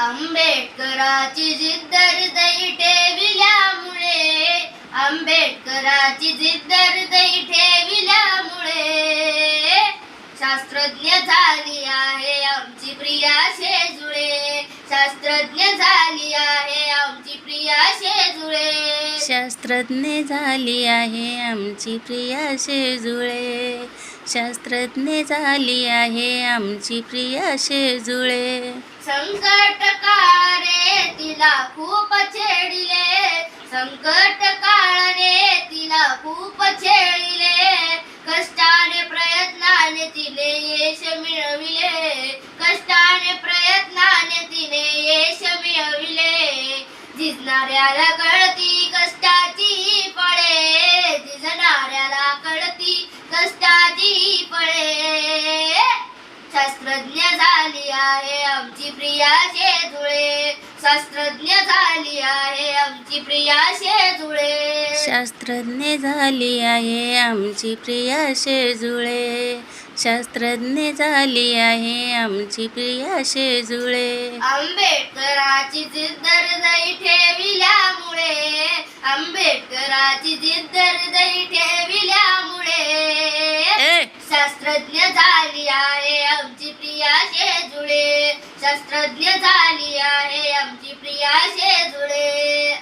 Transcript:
आंबेडकराची जिद्द हृदयी ठेविल्यामुळे, आंबेडकराची जिद्द हृदयी ठेविल्यामुळे शास्त्रज्ञ झाली आहे आमची प्रिया शेजुळे, शास्त्रज्ञ झाली आहे आमची प्रिया शेजुळे, शास्त्रज्ञ झाली आहे आमची प्रिया शेजुळे, शास्त्रज्ञ झाली आहे आमची प्रिया शेजुळे. संकट काळाने तिला खूप छेडिले, संकट काळाने तिला खूप छेडिले, कष्टाने प्रयत्नाने तिने यश मिळविले, कष्टाने प्रयत्नाने तिने यश मिळविले. झिजणाऱ्याला कळती कष्टाची फळे, झिजणाऱ्याला कळती कष्टाची फळे. शास्त्रज्ञ झाली आहे आमची प्रिया शेजुळे, शास्त्रज्ञ झाली आहे आमची प्रिया शेजुळे, शास्त्रज्ञ झाली आहे आमची प्रिया शेजुळे, शास्त्रज्ञ झाली आहे आमची प्रिया शेजुळे. आंबेडकराची जिद्द हृदयी ठेविल्यामुळे, आंबेडकराची जिद्द हृदयी ठेविल्यामुळे शास्त्रज्ञ झाली आहे आमची प्रिया शेजुळे, शास्त्रज्ञ झाली आहे आमची प्रिया शेजुळे.